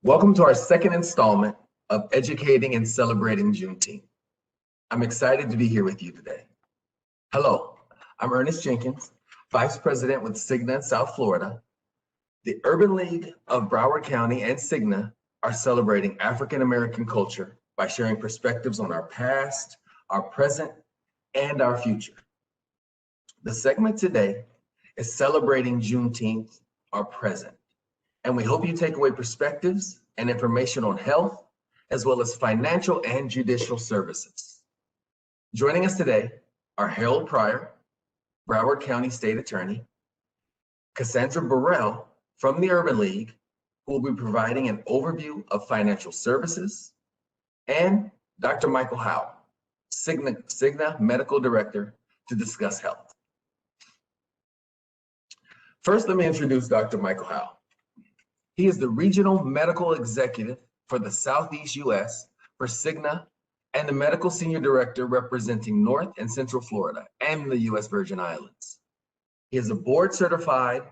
Welcome to our second installment of Educating and Celebrating Juneteenth. I'm excited to be here with you today. Hello, I'm Ernest Jenkins, Vice President with Cigna in South Florida. The Urban League of Broward County and Cigna are celebrating African American culture by sharing perspectives on our past, our present, and our future. The segment today is Celebrating Juneteenth, our present. And we hope you take away perspectives and information on health, as well as financial and judicial services. Joining us today are Harold Pryor, Broward County State Attorney, Cassandra Burrell from the Urban League, who will be providing an overview of financial services, and Dr. Michael Howe, Cigna Medical Director, to discuss health. First, let me introduce Dr. Michael Howe. He is the Regional Medical Executive for the Southeast U.S. for Cigna and the Medical Senior Director representing North and Central Florida and the U.S. Virgin Islands. He is a board certified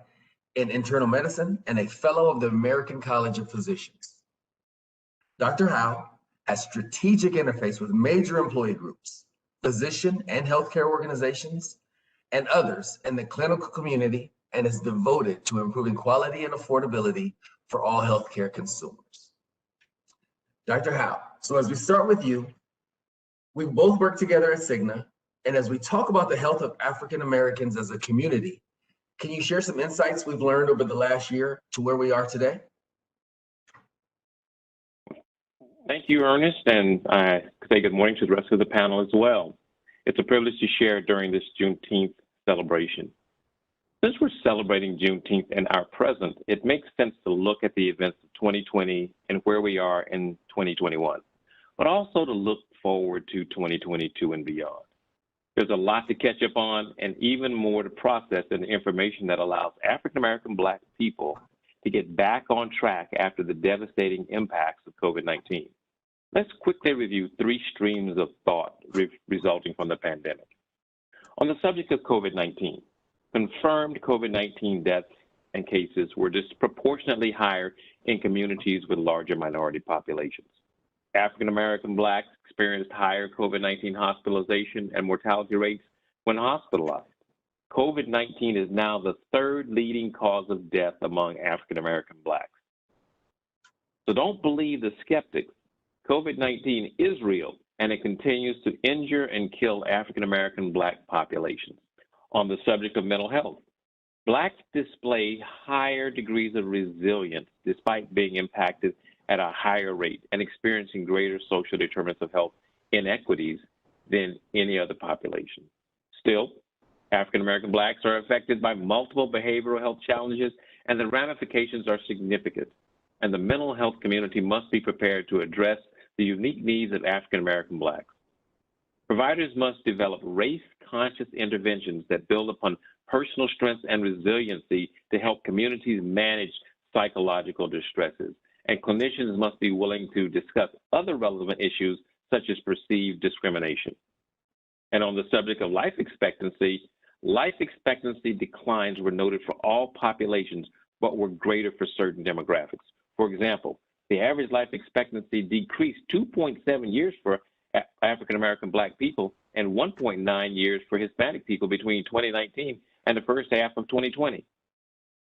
in internal medicine and a fellow of the American College of Physicians. Dr. Howe has strategic interface with major employee groups, physician and healthcare organizations, and others in the clinical community, and is devoted to improving quality and affordability for all healthcare consumers. Dr. Howe, so as we start with you, we both work together at Cigna, and as we talk about the health of African Americans as a community, can you share some insights we've learned over the last year to where we are today? Thank you, Ernest, and I say good morning to the rest of the panel as well. It's a privilege to share during this Juneteenth celebration. Since we're celebrating Juneteenth in our present, it makes sense to look at the events of 2020 and where we are in 2021, but also to look forward to 2022 and beyond. There's a lot to catch up on and even more to process in the information that allows African American Black people to get back on track after the devastating impacts of COVID-19. Let's quickly review three streams of thought resulting from the pandemic. On the subject of COVID-19, confirmed COVID-19 deaths and cases were disproportionately higher in communities with larger minority populations. African American Blacks experienced higher COVID-19 hospitalization and mortality rates when hospitalized. COVID-19 is now the third leading cause of death among African American Blacks. So don't believe the skeptics. COVID-19 is real, and it continues to injure and kill African American Black populations. On the subject of mental health, Blacks display higher degrees of resilience despite being impacted at a higher rate and experiencing greater social determinants of health inequities than any other population. Still, African American Blacks are affected by multiple behavioral health challenges, and the ramifications are significant. And the mental health community must be prepared to address the unique needs of African American Blacks. Providers must develop race-conscious interventions that build upon personal strengths and resiliency to help communities manage psychological distresses. And clinicians must be willing to discuss other relevant issues such as perceived discrimination. And on the subject of life expectancy declines were noted for all populations, but were greater for certain demographics. For example, the average life expectancy decreased 2.7 years for African American Black people and 1.9 years for Hispanic people between 2019 and the first half of 2020.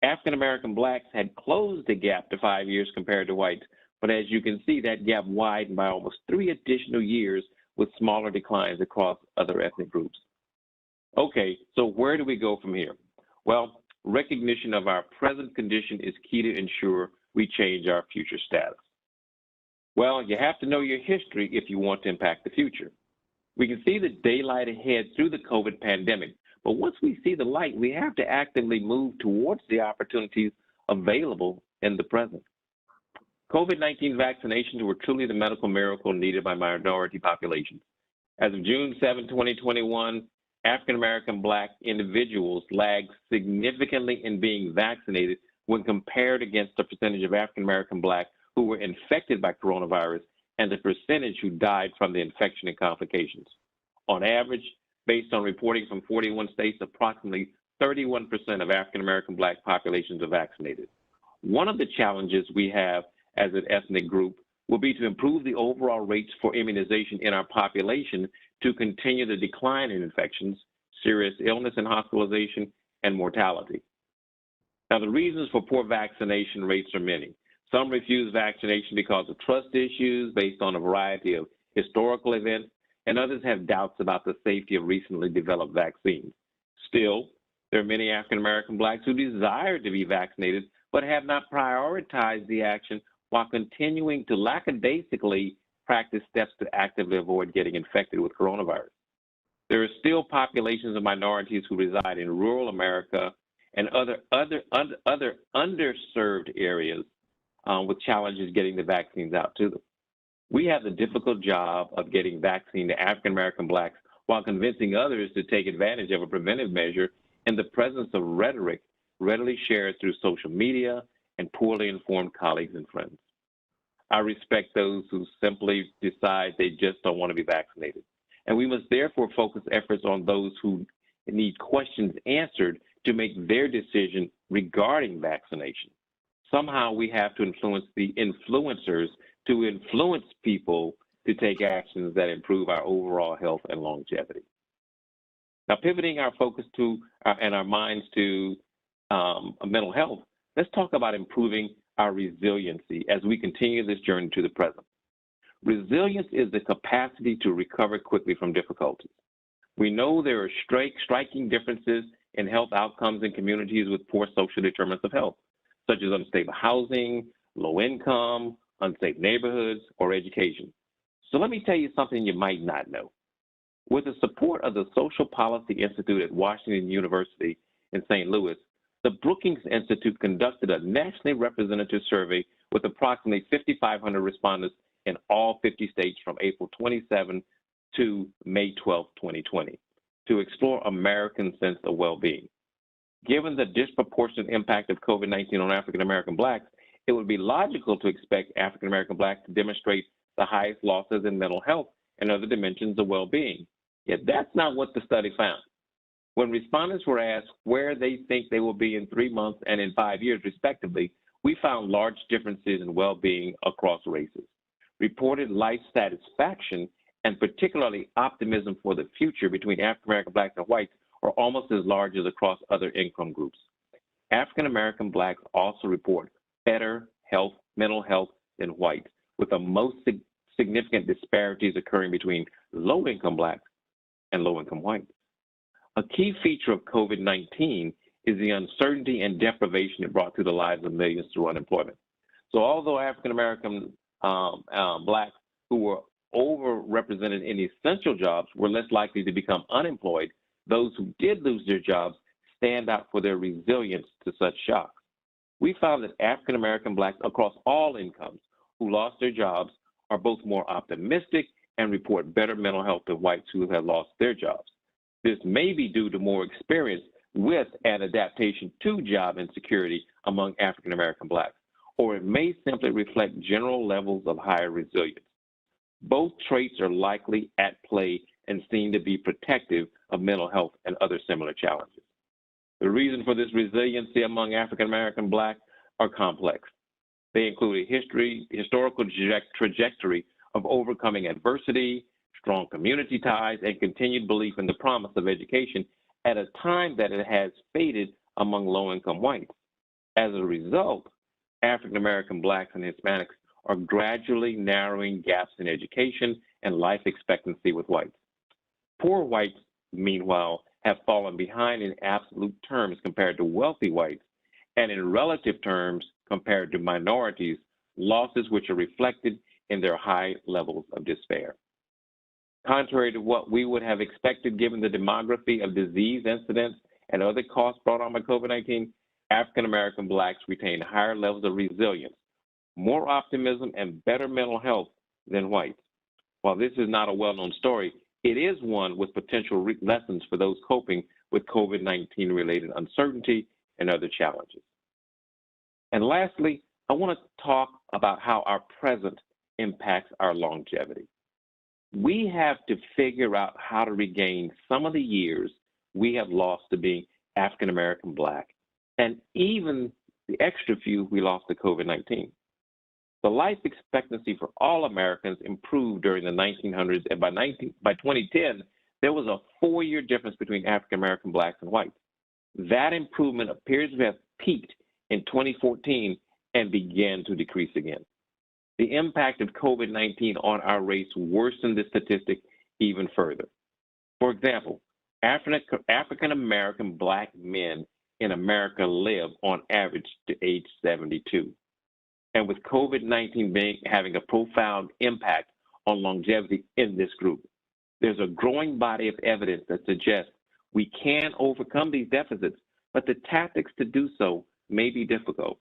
African American Blacks had closed the gap to 5 years compared to whites, but as you can see, that gap widened by almost 3 additional years with smaller declines across other ethnic groups. Okay, so where do we go from here? Well, recognition of our present condition is key to ensure we change our future status. Well, you have to know your history if you want to impact the future. We can see the daylight ahead through the COVID pandemic, but once we see the light, we have to actively move towards the opportunities available in the present. COVID-19 vaccinations were truly the medical miracle needed by minority populations. As of June 7, 2021, African American Black individuals lagged significantly in being vaccinated when compared against the percentage of African American Black who were infected by coronavirus and the percentage who died from the infection and complications. On average, based on reporting from 41 states, approximately 31% of African American Black populations are vaccinated. One of the challenges we have as an ethnic group will be to improve the overall rates for immunization in our population to continue the decline in infections, serious illness and hospitalization, and mortality. Now, the reasons for poor vaccination rates are many. Some refuse vaccination because of trust issues based on a variety of historical events, and others have doubts about the safety of recently developed vaccines. Still, there are many African American Blacks who desire to be vaccinated but have not prioritized the action while continuing to lackadaisically practice steps to actively avoid getting infected with coronavirus. There are still populations of minorities who reside in rural America and other underserved areas with challenges getting the vaccines out to them. We have the difficult job of getting vaccine to African American Blacks while convincing others to take advantage of a preventive measure in the presence of rhetoric readily shared through social media and poorly informed colleagues and friends. I respect those who simply decide they just don't want to be vaccinated. And we must therefore focus efforts on those who need questions answered to make their decision regarding vaccination. Somehow we have to influence the influencers to influence people to take actions that improve our overall health and longevity. Now, pivoting our focus to and our minds to mental health, let's talk about improving our resiliency as we continue this journey to the present. Resilience is the capacity to recover quickly from difficulties. We know there are striking differences in health outcomes in communities with poor social determinants of health, such as unstable housing, low income, unsafe neighborhoods, or education. So let me tell you something you might not know. With the support of the Social Policy Institute at Washington University in St. Louis, the Brookings Institute conducted a nationally representative survey with approximately 5,500 respondents in all 50 states from April 27 to May 12, 2020, to explore Americans' sense of well-being. Given the disproportionate impact of COVID-19 on African American Blacks, it would be logical to expect African American Blacks to demonstrate the highest losses in mental health and other dimensions of well-being. Yet that's not what the study found. When respondents were asked where they think they will be in 3 months and in 5 years, respectively, we found large differences in well-being across races. Reported life satisfaction and particularly optimism for the future between African American Blacks and whites are almost as large as across other income groups. African American Blacks also report better health, mental health than whites, with the most significant disparities occurring between low-income Blacks and low-income whites. A key feature of COVID-19 is the uncertainty and deprivation it brought to the lives of millions through unemployment. So although African American Blacks who were overrepresented in essential jobs were less likely to become unemployed, those who did lose their jobs stand out for their resilience to such shocks. We found that African American Blacks across all incomes who lost their jobs are both more optimistic and report better mental health than whites who have lost their jobs. This may be due to more experience with and adaptation to job insecurity among African American Blacks, or it may simply reflect general levels of higher resilience. Both traits are likely at play and seen to be protective of mental health and other similar challenges. The reason for this resiliency among African American Blacks are complex. They include a historical trajectory of overcoming adversity, strong community ties, and continued belief in the promise of education at a time that it has faded among low-income whites. As a result, African American Blacks and Hispanics are gradually narrowing gaps in education and life expectancy with whites. Poor whites, meanwhile, have fallen behind in absolute terms compared to wealthy whites, and in relative terms compared to minorities, losses which are reflected in their high levels of despair. Contrary to what we would have expected given the demography of disease incidents and other costs brought on by COVID-19, African American Blacks retain higher levels of resilience, more optimism, and better mental health than whites. While this is not a well-known story, it is one with potential lessons for those coping with COVID-19 related uncertainty and other challenges. And lastly, I want to talk about how our present impacts our longevity. We have to figure out how to regain some of the years we have lost to being African American Black, and even the extra few we lost to COVID-19. The life expectancy for all Americans improved during the 1900s, and by 2010, there was a 4-year difference between African American blacks and whites. That improvement appears to have peaked in 2014 and began to decrease again. The impact of COVID-19 on our race worsened the statistic even further. For example, African American black men in America live on average to age 72. And with COVID-19 having a profound impact on longevity in this group, there's a growing body of evidence that suggests we can overcome these deficits, but the tactics to do so may be difficult.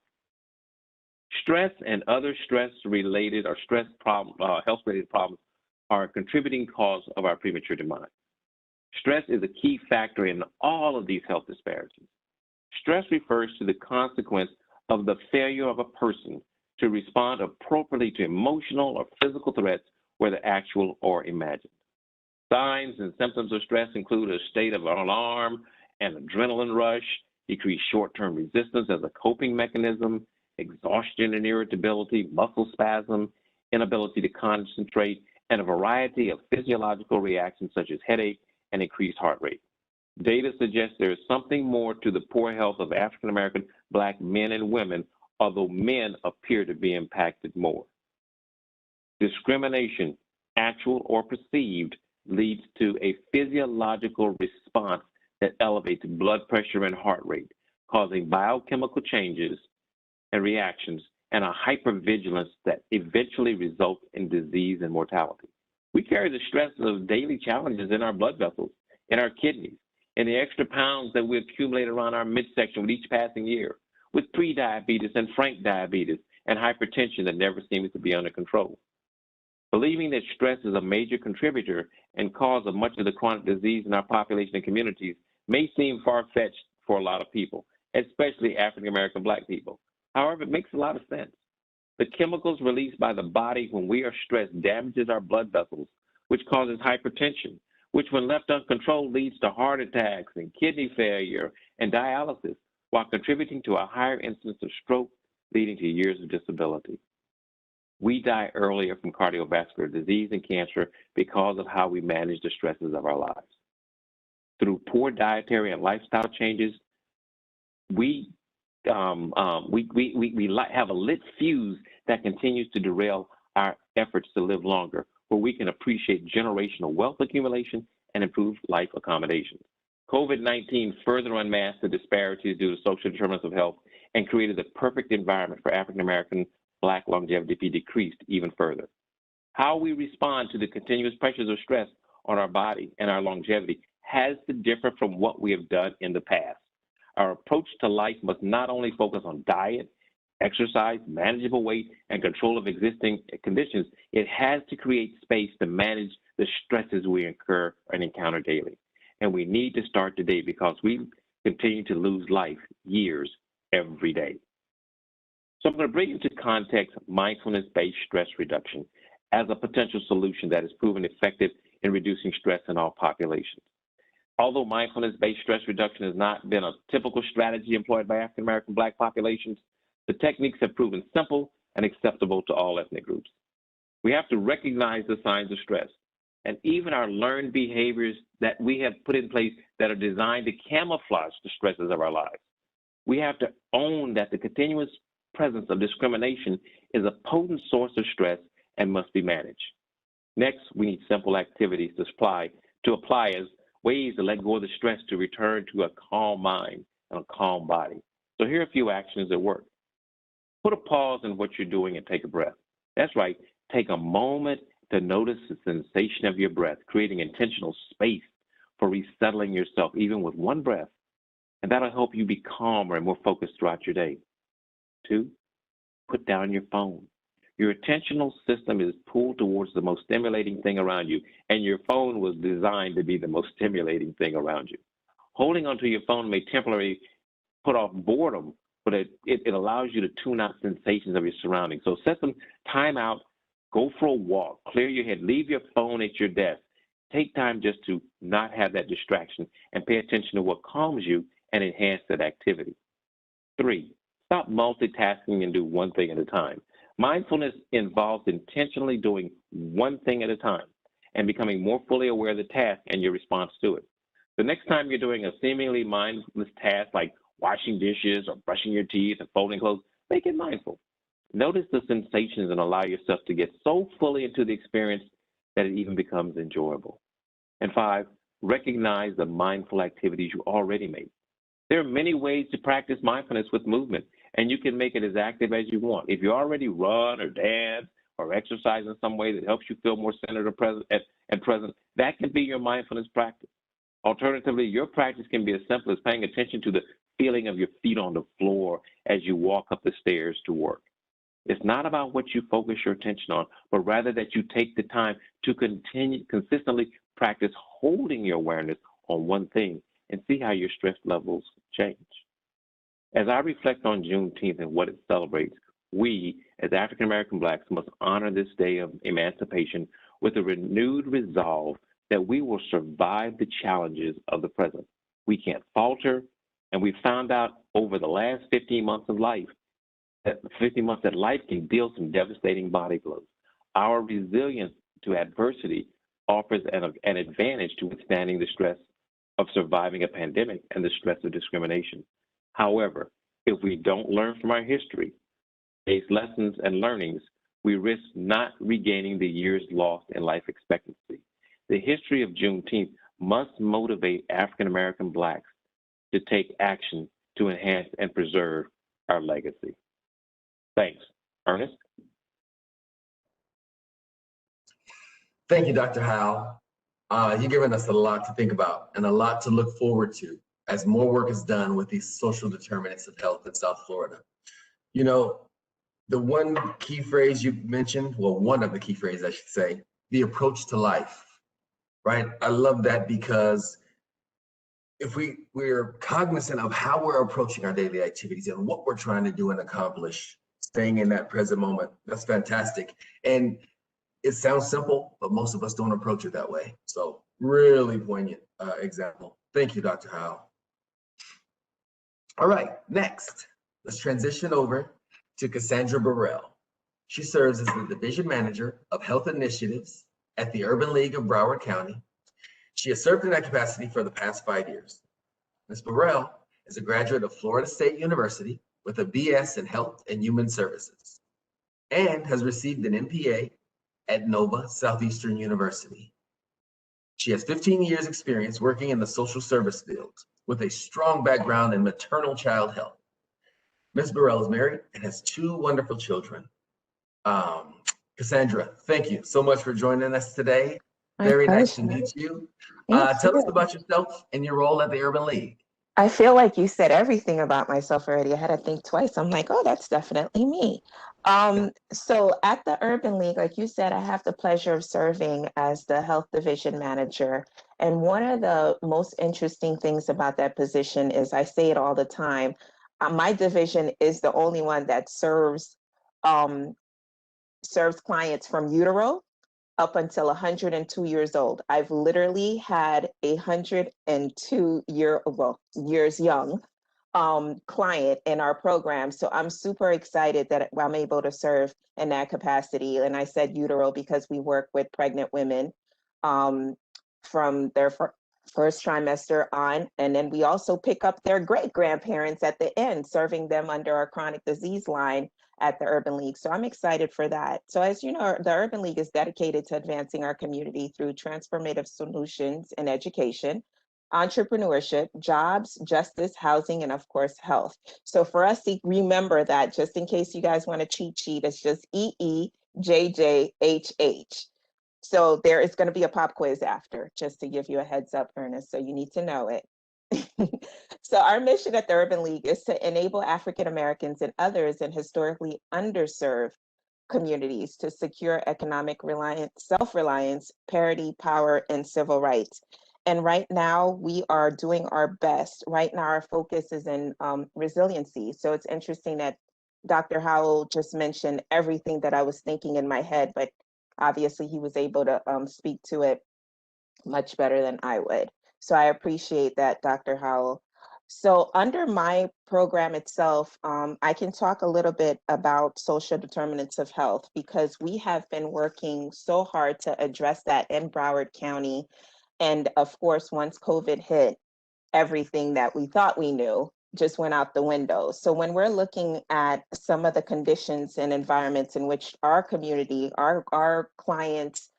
Stress and other stress-related or health-related problems are a contributing cause of our premature demise. Stress is a key factor in all of these health disparities. Stress refers to the consequence of the failure of a person to respond appropriately to emotional or physical threats, whether actual or imagined. Signs and symptoms of stress include a state of alarm and adrenaline rush, decreased short-term resistance as a coping mechanism, exhaustion and irritability, muscle spasm, inability to concentrate, and a variety of physiological reactions such as headache and increased heart rate. Data suggests there is something more to the poor health of African American black men and women, although men appear to be impacted more. Discrimination, actual or perceived, leads to a physiological response that elevates blood pressure and heart rate, causing biochemical changes and reactions and a hypervigilance that eventually results in disease and mortality. We carry the stress of daily challenges in our blood vessels, in our kidneys, in the extra pounds that we accumulate around our midsection with each passing year, with pre-diabetes and frank diabetes and hypertension that never seems to be under control. Believing that stress is a major contributor and cause of much of the chronic disease in our population and communities may seem far-fetched for a lot of people, especially African American black people. However, it makes a lot of sense. The chemicals released by the body when we are stressed damages our blood vessels, which causes hypertension, which when left uncontrolled leads to heart attacks and kidney failure and dialysis, while contributing to a higher incidence of stroke, leading to years of disability. We die earlier from cardiovascular disease and cancer because of how we manage the stresses of our lives. Through poor dietary and lifestyle changes, we have a lit fuse that continues to derail our efforts to live longer, where we can appreciate generational wealth accumulation and improve life accommodations. COVID-19 further unmasked the disparities due to social determinants of health and created the perfect environment for African American black longevity to be decreased even further. How we respond to the continuous pressures of stress on our body and our longevity has to differ from what we have done in the past. Our approach to life must not only focus on diet, exercise, manageable weight, and control of existing conditions, it has to create space to manage the stresses we incur and encounter daily. And we need to start today because we continue to lose life years every day. So I'm going to bring into context mindfulness-based stress reduction as a potential solution that has proven effective in reducing stress in all populations. Although mindfulness-based stress reduction has not been a typical strategy employed by African American black populations, the techniques have proven simple and acceptable to all ethnic groups. We have to recognize the signs of stress and even our learned behaviors that we have put in place that are designed to camouflage the stresses of our lives. We have to own that the continuous presence of discrimination is a potent source of stress and must be managed. Next, we need simple activities to apply as ways to let go of the stress to return to a calm mind and a calm body. So here are a few actions that work. Put a pause in what you're doing and take a breath. That's right, take a moment to notice the sensation of your breath, creating intentional space for resettling yourself, even with one breath. And that'll help you be calmer and more focused throughout your day. 2, put down your phone. Your attentional system is pulled towards the most stimulating thing around you, and your phone was designed to be the most stimulating thing around you. Holding onto your phone may temporarily put off boredom, but it allows you to tune out sensations of your surroundings. So set some time out, go for a walk, clear your head, leave your phone at your desk. Take time just to not have that distraction and pay attention to what calms you and enhance that activity. 3, stop multitasking and do one thing at a time. Mindfulness involves intentionally doing one thing at a time and becoming more fully aware of the task and your response to it. The next time you're doing a seemingly mindless task like washing dishes or brushing your teeth or folding clothes, make it mindful. Notice the sensations and allow yourself to get so fully into the experience that it even becomes enjoyable. And 5, recognize the mindful activities you already make. There are many ways to practice mindfulness with movement, and you can make it as active as you want. If you already run or dance or exercise in some way that helps you feel more centered and present, that can be your mindfulness practice. Alternatively, your practice can be as simple as paying attention to the feeling of your feet on the floor as you walk up the stairs to work. It's not about what you focus your attention on, but rather that you take the time to consistently practice holding your awareness on one thing and see how your stress levels change. As I reflect on Juneteenth and what it celebrates, we, as African American Blacks, must honor this day of emancipation with a renewed resolve that we will survive the challenges of the present. We can't falter, and we found out over the last 15 months of life that life can deal some devastating body blows. Our resilience to adversity offers an advantage to withstanding the stress of surviving a pandemic and the stress of discrimination. However, if we don't learn from our history, base lessons and learnings, we risk not regaining the years lost in life expectancy. The history of Juneteenth must motivate African American Blacks to take action to enhance and preserve our legacy. Thanks. Ernest? Thank you, Dr. Howell. You've given us a lot to think about and a lot to look forward to as more work is done with these social determinants of health in South Florida. You know, the one key phrase you mentioned, well, one of the key phrases, I should say, the approach to life, right? I love that because if we're cognizant of how we're approaching our daily activities and what we're trying to do and accomplish, staying in that present moment, that's fantastic. And it sounds simple, but most of us don't approach it that way. So really poignant example. Thank you, Dr. Howell. All right, next, let's transition over to Cassandra Burrell. She serves as the Division Manager of Health Initiatives at the Urban League of Broward County. She has served in that capacity for the past 5 years. Ms. Burrell is a graduate of Florida State University with a BS in Health and Human Services and has received an MPA at Nova Southeastern University. She has 15 years experience working in the social service field with a strong background in maternal child health. Ms. Burrell is married and has 2 wonderful children. Cassandra, thank you so much for joining us today. Very nice to meet you. Tell us about yourself and your role at the Urban League. I feel like you said everything about myself already. I had to think twice. I'm like, oh, that's definitely me. So at the Urban League, like you said, I have the pleasure of serving as the Health Division Manager. And one of the most interesting things about that position is, I say it all the time, my division is the only one that serves clients from utero up until 102 years old. I've literally had 102 years young client in our program. So I'm super excited that I'm able to serve in that capacity. And I said utero because we work with pregnant women from their first trimester on. And then we also pick up their great grandparents at the end, serving them under our chronic disease line at the Urban League. So I'm excited for that. So as you know, the Urban League is dedicated to advancing our community through transformative solutions in education, entrepreneurship, jobs, justice, housing, and of course, health. So for us to remember that, just in case you guys want a cheat sheet, it's just EEJJHH. So there is going to be a pop quiz after, just to give you a heads up, Ernest, so you need to know it. So our mission at the Urban League is to enable African Americans and others in historically underserved communities to secure economic reliance, self-reliance, parity, power, and civil rights. And right now we are doing our best. Right now our focus is in resiliency. So it's interesting that Dr. Howell just mentioned everything that I was thinking in my head, but obviously he was able to speak to it much better than I would. So I appreciate that, Dr. Howell. So under my program itself, I can talk a little bit about social determinants of health because we have been working so hard to address that in Broward County. And of course, once COVID hit, everything that we thought we knew just went out the window. So when we're looking at some of the conditions and environments in which our community, our clients,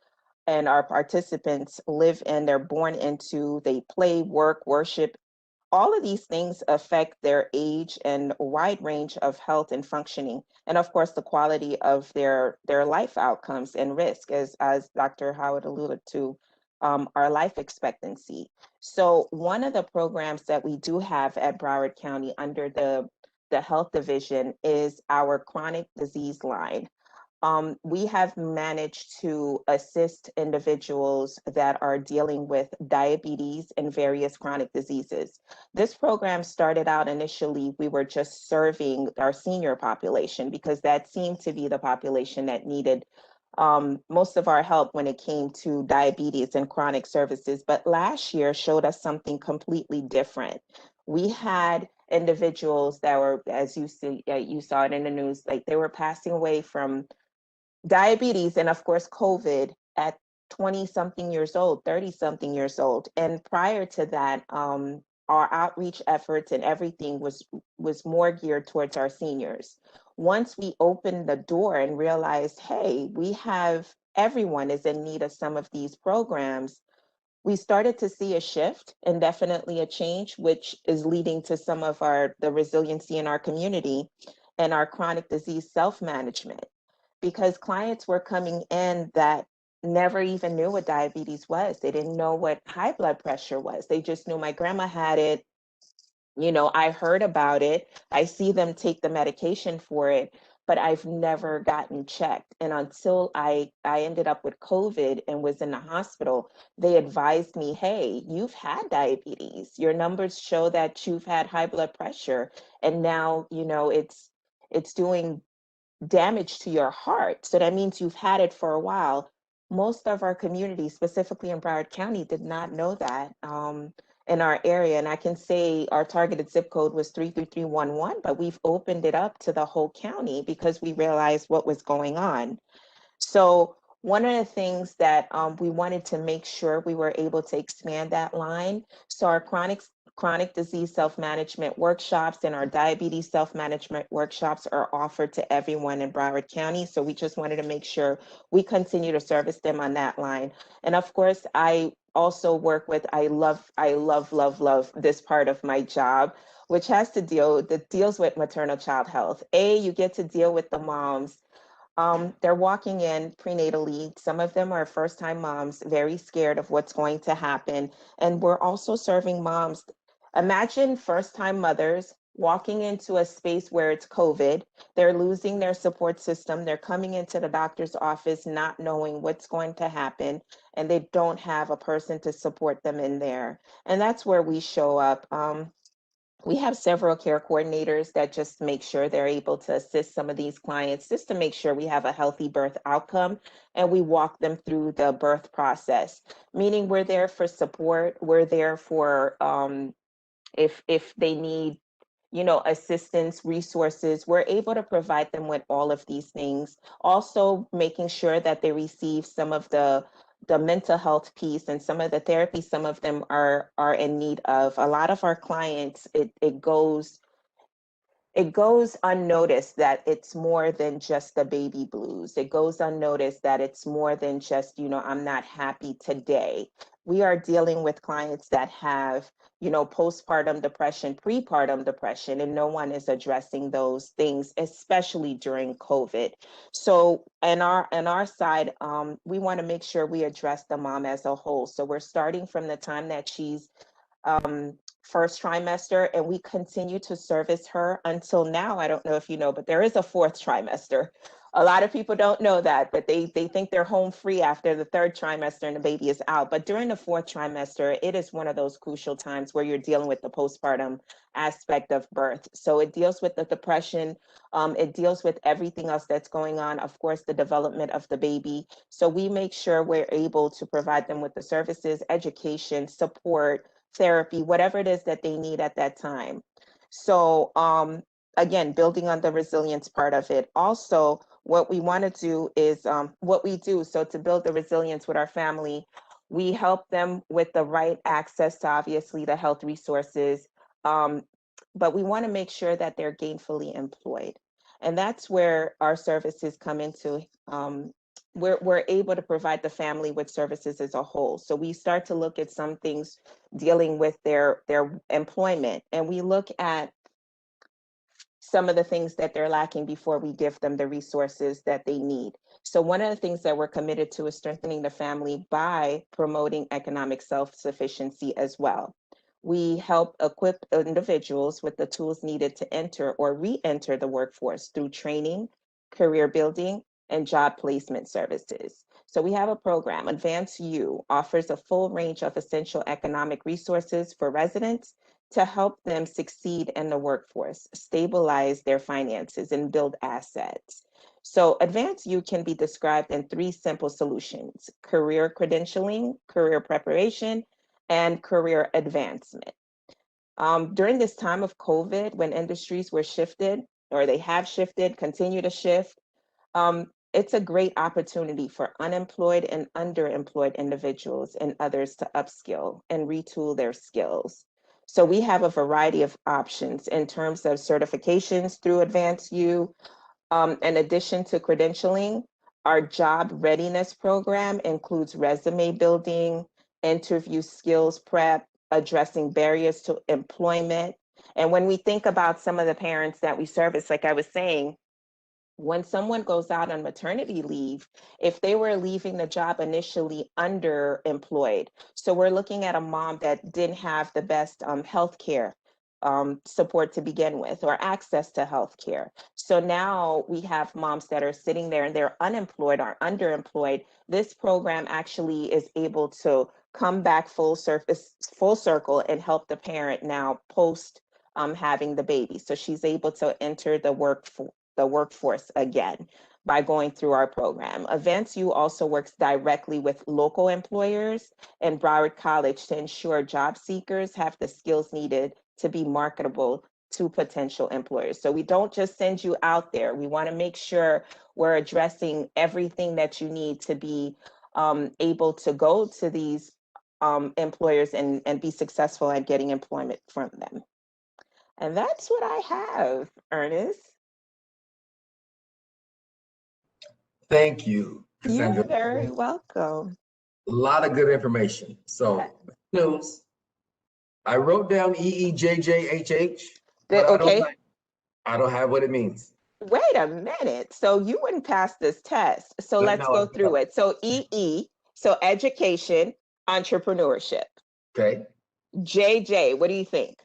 and our participants live in, they're born into, they play, work, worship, all of these things affect their age and a wide range of health and functioning, and of course the quality of their life outcomes and risk, as Dr. Howard alluded to, our life expectancy. So one of the programs that we do have at Broward County under the health division is our chronic disease line. We have managed to assist individuals that are dealing with diabetes and various chronic diseases. This program started out initially, we were just serving our senior population because that seemed to be the population that needed most of our help when it came to diabetes and chronic services. But last year showed us something completely different. We had individuals that were, as you see, you saw it in the news, like they were passing away from diabetes and of course COVID at 20 something years old, 30 something years old. And prior to that, our outreach efforts and everything was more geared towards our seniors. Once we opened the door and realized, hey, we have, everyone is in need of some of these programs, we started to see a shift and definitely a change, which is leading to some of the resiliency in our community and our chronic disease self-management, because clients were coming in that never even knew what diabetes was. They didn't know what high blood pressure was. They just knew my grandma had it. You know, I heard about it. I see them take the medication for it, but I've never gotten checked. And until I ended up with COVID and was in the hospital, they advised me, hey, you've had diabetes. Your numbers show that you've had high blood pressure. And now, you know, it's doing damage to your heart. So that means you've had it for a while. Most of our community, specifically in Broward County, did not know that in our area. And I can say our targeted zip code was 33311, but we've opened it up to the whole county because we realized what was going on. So one of the things that we wanted to make sure we were able to expand that line. So our chronic disease self-management workshops and our diabetes self-management workshops are offered to everyone in Broward County. So we just wanted to make sure we continue to service them on that line. And of course, I also work with, I love this part of my job, which has to deals with maternal child health. You get to deal with the moms. They're walking in prenatally. Some of them are first-time moms, very scared of what's going to happen. And we're also serving moms. Imagine first-time mothers walking into a space where it's COVID. They're losing their support system. They're coming into the doctor's office not knowing what's going to happen, and they don't have a person to support them in there. And that's where we show up. We have several care coordinators that just make sure they're able to assist some of these clients just to make sure we have a healthy birth outcome, and we walk them through the birth process, meaning we're there for support. We're there for if they need, you know, assistance, resources, we're able to provide them with all of these things. Also making sure that they receive some of the mental health piece and some of the therapy some of them are in need of. A lot of our clients, it goes unnoticed that it's more than just the baby blues. It goes unnoticed that it's more than just, you know, I'm not happy today. We are dealing with clients that have, you know, postpartum depression, prepartum depression, and no one is addressing those things, especially during COVID. So on our side, we want to make sure we address the mom as a whole. So we're starting from the time that she's first trimester, and we continue to service her until now. I don't know if you know, but there is a fourth trimester. A lot of people don't know that, but they think they're home free after the third trimester and the baby is out. But during the fourth trimester, it is one of those crucial times where you're dealing with the postpartum aspect of birth. So it deals with the depression, it deals with everything else that's going on, of course, the development of the baby. So we make sure we're able to provide them with the services, education, support, therapy, whatever it is that they need at that time. So again, building on the resilience part of it. Also, what we want to do is what we do. So to build the resilience with our family, we help them with the right access to obviously the health resources, but we want to make sure that they're gainfully employed. And that's where our services come into. We're able to provide the family with services as a whole. So we start to look at some things dealing with their employment, and we look at some of the things that they're lacking before we give them the resources that they need. So one of the things that we're committed to is strengthening the family by promoting economic self-sufficiency as well. We help equip individuals with the tools needed to enter or re-enter the workforce through training, career building, and job placement services. So we have a program. Advance U offers a full range of essential economic resources for residents to help them succeed in the workforce, stabilize their finances, and build assets. So Advance U can be described in three simple solutions: career credentialing, career preparation, and career advancement. During this time of COVID, when industries were shifted, or they have shifted, continue to shift, it's a great opportunity for unemployed and underemployed individuals and others to upskill and retool their skills. So we have a variety of options in terms of certifications through Advance U. In addition to credentialing, our job readiness program includes resume building, interview skills prep, addressing barriers to employment. And when we think about some of the parents that we service, like I was saying, when someone goes out on maternity leave, if they were leaving the job initially underemployed, so we're looking at a mom that didn't have the best health care support to begin with, or access to health care. So now we have moms that are sitting there and they're unemployed or underemployed. This program actually is able to come back full circle and help the parent now post having the baby. So she's able to enter the workforce again by going through our program. Advance U also works directly with local employers and Broward College to ensure job seekers have the skills needed to be marketable to potential employers. So we don't just send you out there. We want to make sure we're addressing everything that you need to be able to go to these employers and be successful at getting employment from them. And that's what I have, Ernest. Thank you, Cassandra. You're very welcome. A lot of good information. So, news. I wrote down EEJJHH, but Okay. I don't have what it means. Wait a minute. So you wouldn't pass this test. So let's go through it. So EE, so education, entrepreneurship. Okay. JJ, what do you think?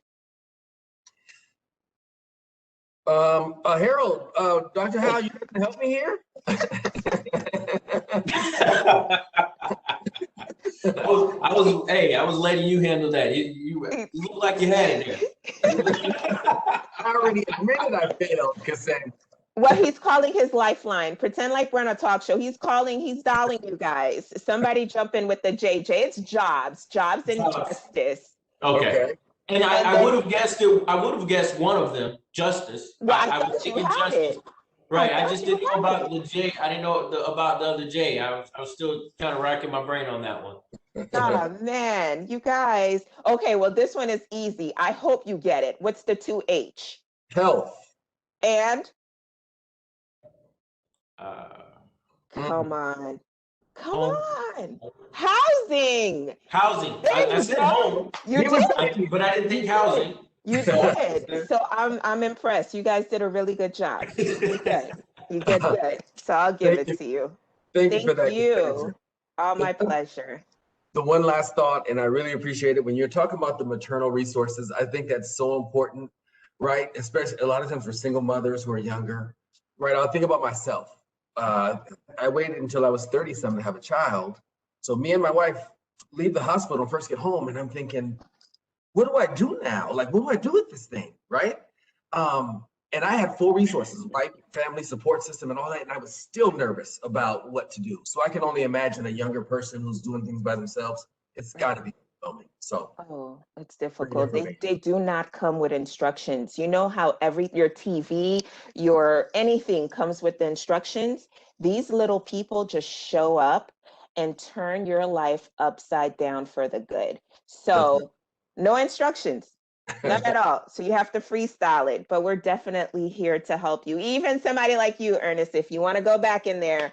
Harold, Dr. Howell, you can help me here? I was letting you handle that. You look like you had it there. I already admitted I failed, Cassandra. Well, he's calling his lifeline. Pretend like we're on a talk show. He's dialing you guys. Somebody jump in with the JJ. It's jobs and justice. Okay. And I would have guessed it. I would have guessed one of them, justice. Well, I was thinking justice. Right. I just didn't know about the J. I didn't know about the other J. I was still kind of racking my brain on that one. Oh man, you guys. Okay, well, this one is easy. I hope you get it. What's the 2H? Health. And? Come on. Housing. I said home. You did. But I didn't think housing. You did. So I'm impressed. You guys did a really good job. You did good. So I'll give it to you. Thank you for that. You. Oh, my pleasure. The one last thought, and I really appreciate it, when you're talking about the maternal resources, I think that's so important, right? Especially a lot of times for single mothers who are younger, right? I'll think about myself. I waited until I was 30-something to have a child. So me and my wife leave the hospital and first get home, and I'm thinking, what do I do now? Like, what do I do with this thing, right? And I had full resources, right? Family support system and all that, and I was still nervous about what to do. So I can only imagine a younger person who's doing things by themselves. It's got to be. overwhelming. So Oh, it's pretty difficult. They information. they do not come with instructions. You know how your TV, your anything comes with the instructions? These little people just show up and turn your life upside down for the good. That's So, no instructions. None it. at all. So you have to freestyle it, but we're definitely here to help you. Even somebody like you, Ernest, if you want to go back in there,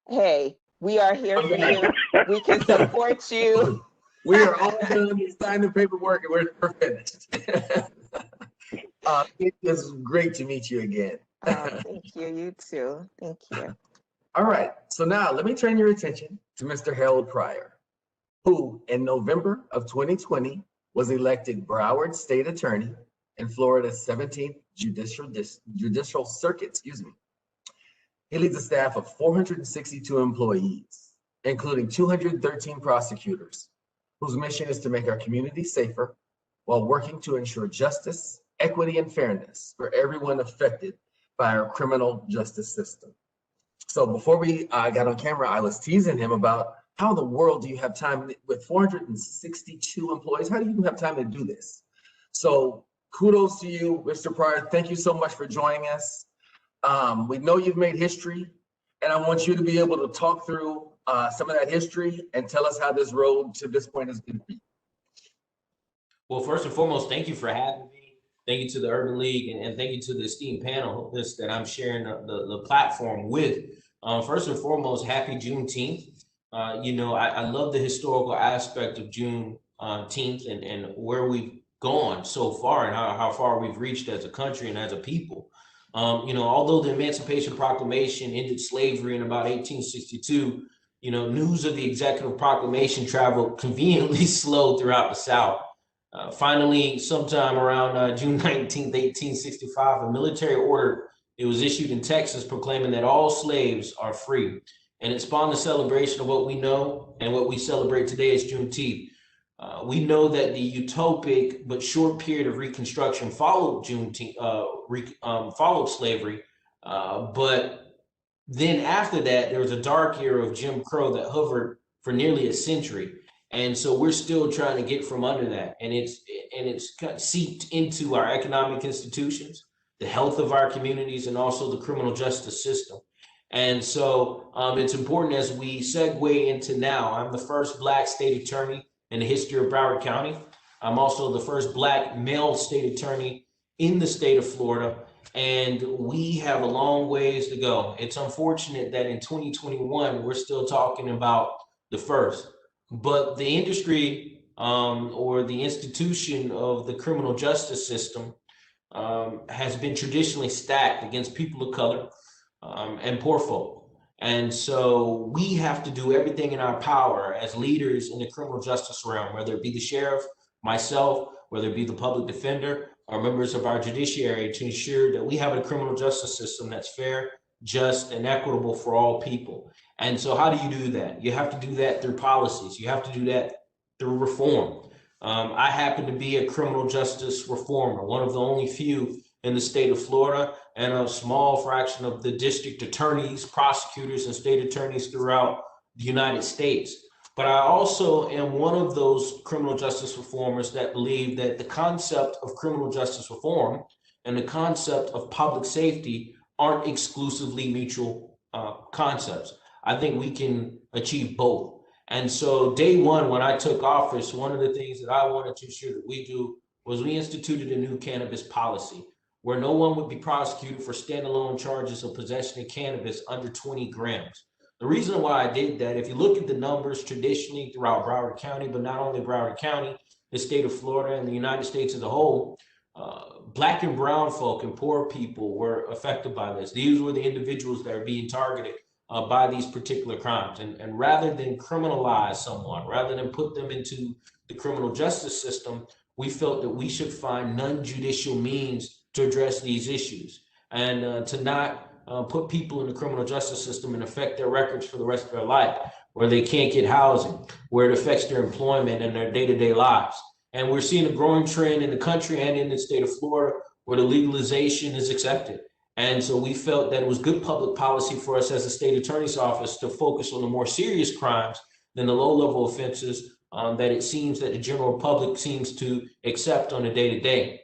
hey, we are here for you. We can support you. We are all done. We signed the paperwork and we're finished. It was great to meet you again. Thank you. You too. Thank you. All right. So now let me turn your attention to Mr. Harold Pryor, who in November of 2020 was elected Broward State Attorney in Florida's 17th Judicial Circuit, excuse me. He leads a staff of 462 employees, including 213 prosecutors, whose mission is to make our community safer while working to ensure justice, equity, and fairness for everyone affected by our criminal justice system. So before we got on camera, I was teasing him about how in the world do you have time with 462 employees? How do you have time to do this? So kudos to you, Mr. Pryor. Thank you so much for joining us. We know you've made history, and I want you to be able to talk through some of that history and tell us how this road to this point has been for you. Well, first and foremost, thank you for having me. Thank you to the Urban League, and thank you to the esteemed panel that I'm sharing the platform with. First and foremost, happy Juneteenth. I love the historical aspect of Juneteenth and where we've gone so far and how far we've reached as a country and as a people. Although the Emancipation Proclamation ended slavery in about 1862, news of the Executive Proclamation traveled conveniently slow throughout the South. Finally, sometime around June 19th, 1865, a military order, it was issued in Texas proclaiming that all slaves are free. And it spawned the celebration of what we know and what we celebrate today as Juneteenth. We know that the utopic but short period of Reconstruction followed followed slavery, but then after that, there was a dark era of Jim Crow that hovered for nearly a century. And so we're still trying to get from under that. And it's kind of seeped into our economic institutions, the health of our communities, and also the criminal justice system. And so it's important as we segue into now. I'm the first Black state attorney in the history of Broward County. I'm also the first Black male state attorney in the state of Florida. And we have a long ways to go. It's unfortunate that in 2021, we're still talking about the first. But the industry or the institution of the criminal justice system has been traditionally stacked against people of color and poor folk. And so we have to do everything in our power as leaders in the criminal justice realm, whether it be the sheriff, myself, whether it be the public defender, or members of our judiciary, to ensure that we have a criminal justice system that's fair, just, and equitable for all people. And so how do you do that? You have to do that through policies. You have to do that through reform. I happen to be a criminal justice reformer, one of the only few in the state of Florida, and a small fraction of the district attorneys, prosecutors, and state attorneys throughout the United States. But I also am one of those criminal justice reformers that believe that the concept of criminal justice reform and the concept of public safety aren't exclusively mutual concepts. I think we can achieve both. And so day one, when I took office, one of the things that I wanted to ensure that we do was we instituted a new cannabis policy where no one would be prosecuted for standalone charges of possession of cannabis under 20 grams. The reason why I did that, if you look at the numbers traditionally throughout Broward County, but not only Broward County, the state of Florida and the United States as a whole, Black and brown folk and poor people were affected by this. These were the individuals that are being targeted by these particular crimes. And rather than criminalize someone, rather than put them into the criminal justice system, we felt that we should find non-judicial means to address these issues and to not put people in the criminal justice system and affect their records for the rest of their life, where they can't get housing, where it affects their employment and their day-to-day lives. And we're seeing a growing trend in the country and in the state of Florida where the legalization is accepted. And so we felt that it was good public policy for us as a state attorney's office to focus on the more serious crimes than the low-level offenses that it seems that the general public seems to accept on a day-to-day.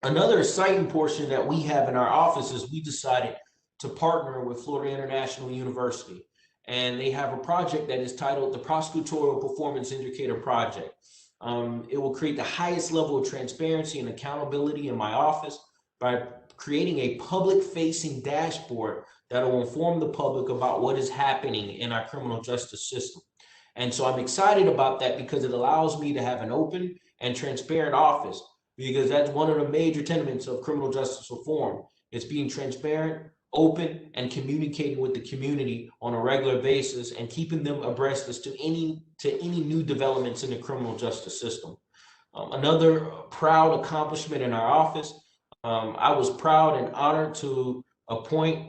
Another exciting portion that we have in our office is we decided to partner with Florida International University, and they have a project that is titled the Prosecutorial Performance Indicator Project. It will create the highest level of transparency and accountability in my office by creating a public-facing dashboard that will inform the public about what is happening in our criminal justice system. And so I'm excited about that because it allows me to have an open and transparent office, because that's one of the major tenets of criminal justice reform. It's being transparent, open, and communicating with the community on a regular basis and keeping them abreast as to any new developments in the criminal justice system. Another proud accomplishment in our office, I was proud and honored to appoint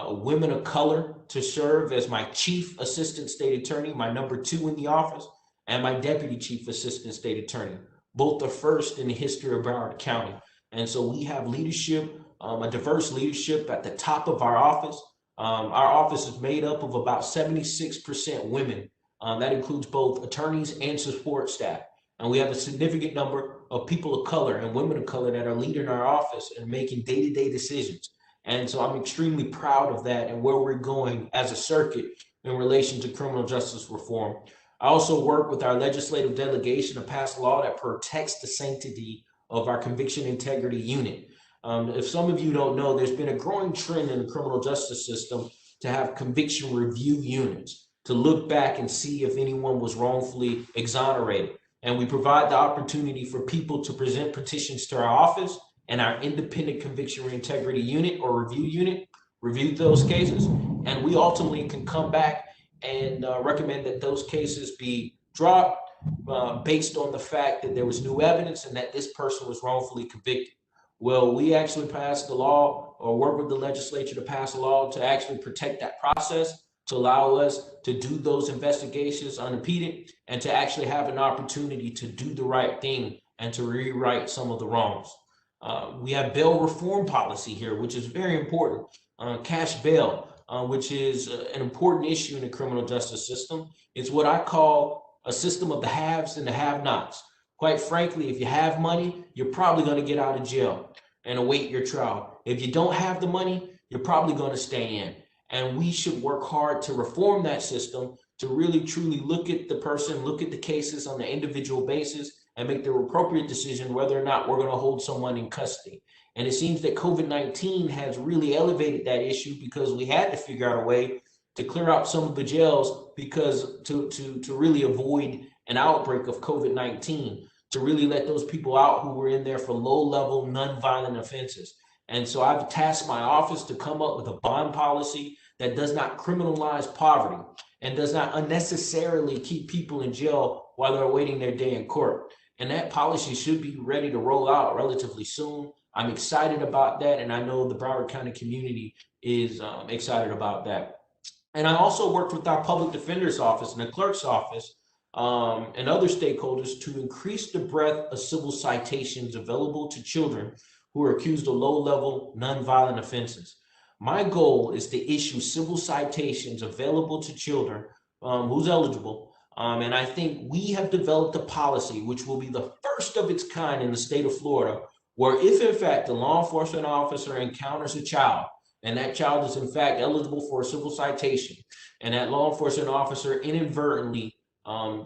women of color to serve as my chief assistant state attorney, my number 2 in the office, and my deputy chief assistant state attorney. Both are first in the history of Broward County. And so we have leadership, a diverse leadership at the top of our office. Our office is made up of about 76% women. That includes both attorneys and support staff. And we have a significant number of people of color and women of color that are leading our office and making day-to-day decisions. And so I'm extremely proud of that and where we're going as a circuit in relation to criminal justice reform. I also work with our legislative delegation to pass a law that protects the sanctity of our conviction integrity unit. If some of you don't know, there's been a growing trend in the criminal justice system to have conviction review units, to look back and see if anyone was wrongfully exonerated. And we provide the opportunity for people to present petitions to our office, and our independent conviction integrity unit or review unit review those cases. And we ultimately can come back and recommend that those cases be dropped based on the fact that there was new evidence and that this person was wrongfully convicted. Well, we actually passed the law or work with the legislature to pass a law to actually protect that process, to allow us to do those investigations unimpeded and to actually have an opportunity to do the right thing and to rewrite some of the wrongs. We have bail reform policy here, which is very important. Cash bail, which is an important issue in the criminal justice system. It's what I call a system of the haves and the have-nots. Quite frankly, if you have money, you're probably going to get out of jail and await your trial. If you don't have the money, you're probably going to stay in. And we should work hard to reform that system, to really truly look at the person, look at the cases on an individual basis, and make the appropriate decision whether or not we're going to hold someone in custody. And it seems that COVID-19 has really elevated that issue because we had to figure out a way to clear out some of the jails because to really avoid an outbreak of COVID-19, to really let those people out who were in there for low-level, non-violent offenses. And so I've tasked my office to come up with a bond policy that does not criminalize poverty and does not unnecessarily keep people in jail while they're awaiting their day in court. And that policy should be ready to roll out relatively soon. I'm excited about that, and I know the Broward County community is excited about that. And I also worked with our public defender's office and the clerk's office and other stakeholders to increase the breadth of civil citations available to children who are accused of low-level, nonviolent offenses. My goal is to issue civil citations available to children who's eligible. And I think we have developed a policy which will be the first of its kind in the state of Florida, where if in fact a law enforcement officer encounters a child and that child is in fact eligible for a civil citation, and that law enforcement officer inadvertently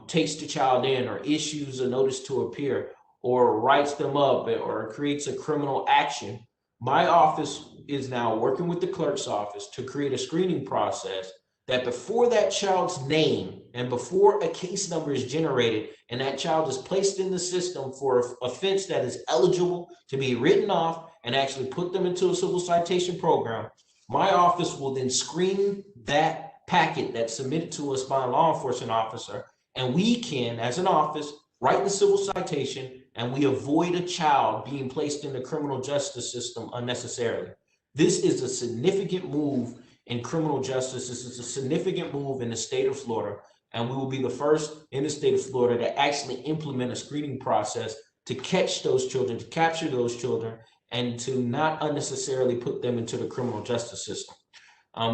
takes the child in or issues a notice to appear or writes them up or creates a criminal action, my office is now working with the clerk's office to create a screening process that before that child's name and before a case number is generated and that child is placed in the system for an offense that is eligible to be written off and actually put them into a civil citation program, my office will then screen that packet that's submitted to us by a law enforcement officer, and we can, as an office, write the civil citation, and we avoid a child being placed in the criminal justice system unnecessarily. This is a significant move in criminal justice. This is a significant move in the state of Florida, and we will be the first in the state of Florida to actually implement a screening process to catch those children, to capture those children, and to not unnecessarily put them into the criminal justice system.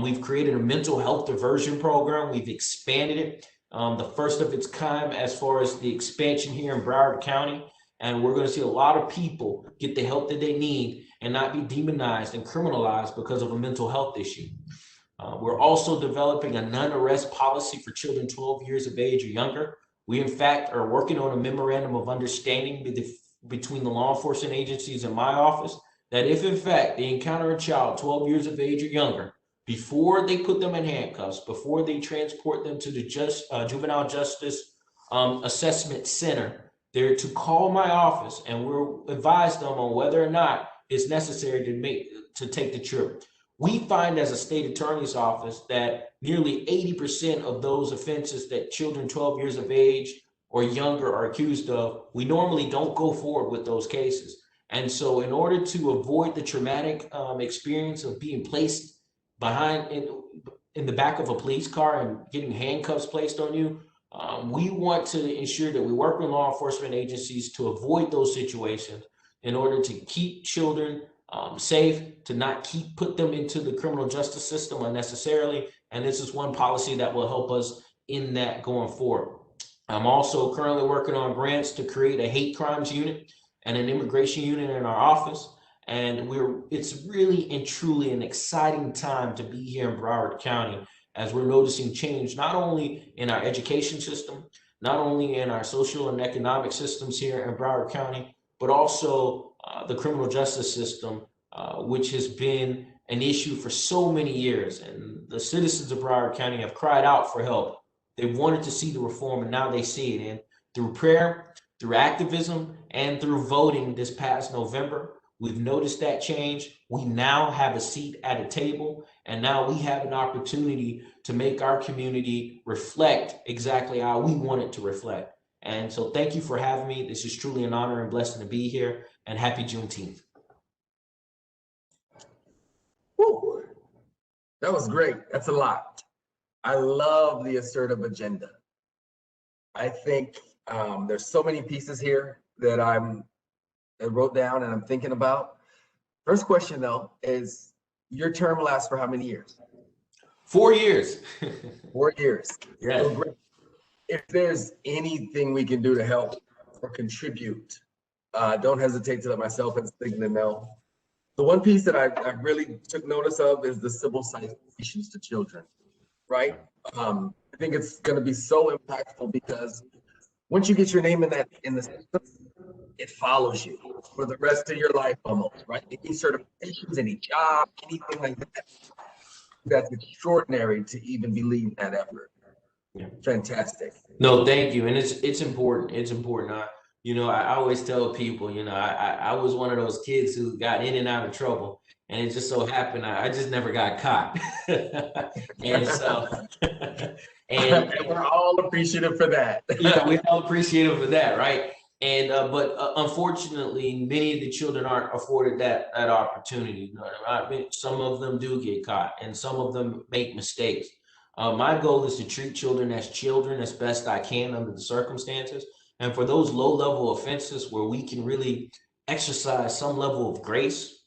We've created a mental health diversion program. We've expanded it the first of its kind as far as the expansion here in Broward County. And we're going to see a lot of people get the help that they need and not be demonized and criminalized because of a mental health issue. We're also developing a non-arrest policy for children 12 years of age or younger. We, in fact, are working on a memorandum of understanding between the law enforcement agencies and my office that if, in fact, they encounter a child 12 years of age or younger, before they put them in handcuffs, before they transport them to the Juvenile Justice Assessment Center, they're to call my office and we'll advise them on whether or not it's necessary to take the trip. We find as a state attorney's office that nearly 80% of those offenses that children 12 years of age or younger are accused of, we normally don't go forward with those cases. And so in order to avoid the traumatic experience of being placed behind in the back of a police car and getting handcuffs placed on you, we want to ensure that we work with law enforcement agencies to avoid those situations in order to keep children safe, to not put them into the criminal justice system unnecessarily. And this is one policy that will help us in that going forward. I'm also currently working on grants to create a hate crimes unit and an immigration unit in our office. And it's really and truly an exciting time to be here in Broward County as we're noticing change, not only in our education system, not only in our social and economic systems here in Broward County, but also the criminal justice system, which has been an issue for so many years. And the citizens of Broward County have cried out for help. They wanted to see the reform, and now they see it. And through prayer, through activism, and through voting this past November, we've noticed that change. We now have a seat at a table, and now we have an opportunity to make our community reflect exactly how we want it to reflect. And so thank you for having me. This is truly an honor and blessing to be here, and happy Juneteenth. Woo. That was great. That's a lot. I love the assertive agenda. I think there's so many pieces here that I wrote down and I'm thinking about. First question though is, your term lasts for how many years? 4 years. 4 years. Yes. So great. If there's anything we can do to help or contribute, don't hesitate to let myself and Signa know. The one piece that I really took notice of is the civil citations to children, right? I think it's going to be so impactful because once you get your name in the system, it follows you for the rest of your life almost, right? Any certifications, any job, anything like that. That's extraordinary to even believe in that effort. Yeah. Fantastic. No, thank you. And it's important. It's important. I always tell people, I was one of those kids who got in and out of trouble. And it just so happened I just never got caught. And so and we're all appreciative for that. Yeah, we're all appreciative for that, right? And but unfortunately, many of the children aren't afforded that opportunity. Some of them do get caught, and some of them make mistakes. My goal is to treat children as best I can under the circumstances. And for those low-level offenses where we can really exercise some level of grace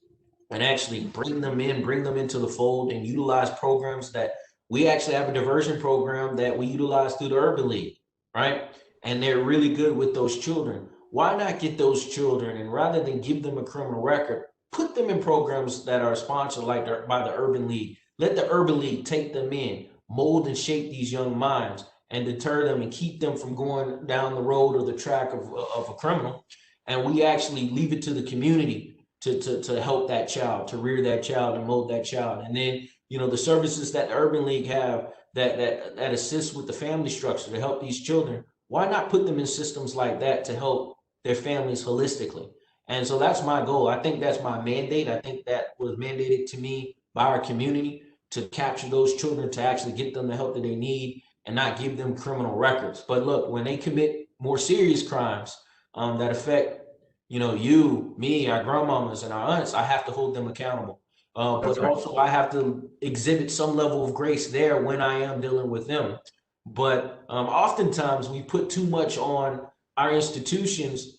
and actually bring them into the fold and utilize programs that we actually have a diversion program that we utilize through the Urban League, right? And they're really good with those children. Why not get those children, and rather than give them a criminal record, put them in programs that are sponsored by the Urban League. Let the Urban League take them in, mold and shape these young minds, and deter them and keep them from going down the road or the track of a criminal. And we actually leave it to the community to help that child, to rear that child and mold that child. And then, the services that the Urban League have that assist with the family structure to help these children, why not put them in systems like that to help their families holistically? And so that's my goal. I think that's my mandate. I think that was mandated to me by our community, to capture those children, to actually get them the help that they need and not give them criminal records. But look, when they commit more serious crimes that affect, you, me, our grandmamas and our aunts, I have to hold them accountable. But right. Also I have to exhibit some level of grace there when I am dealing with them. But oftentimes we put too much on our institutions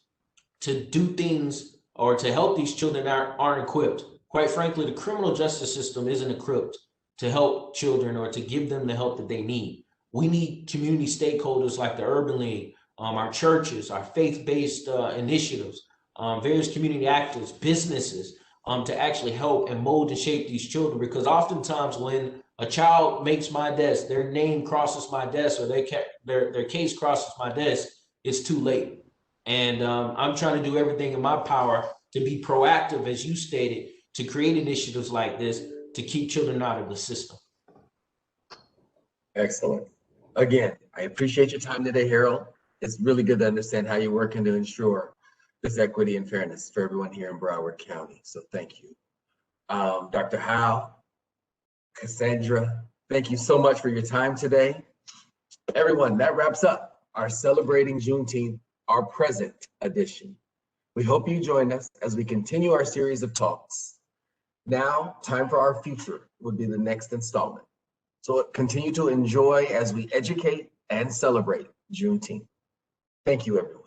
to do things or to help these children that aren't equipped. Quite frankly, the criminal justice system isn't equipped to help children or to give them the help that they need. We need community stakeholders like the Urban League, our churches, our faith-based initiatives, various community actors, businesses, to actually help and mold and shape these children. Because oftentimes when a child makes my desk, their name crosses my desk, or their case crosses my desk, it's too late. And I'm trying to do everything in my power to be proactive, as you stated, to create initiatives like this to keep children out of the system. Excellent. Again, I appreciate your time today, Harold. It's really good to understand how you're working to ensure this equity and fairness for everyone here in Broward County. So thank you. Dr. Howe, Cassandra, thank you so much for your time today. Everyone, that wraps up our Celebrating Juneteenth, our present edition. We hope you join us as we continue our series of talks. Now, time for our future would be the next installment. So continue to enjoy as we educate and celebrate Juneteenth. Thank you, everyone.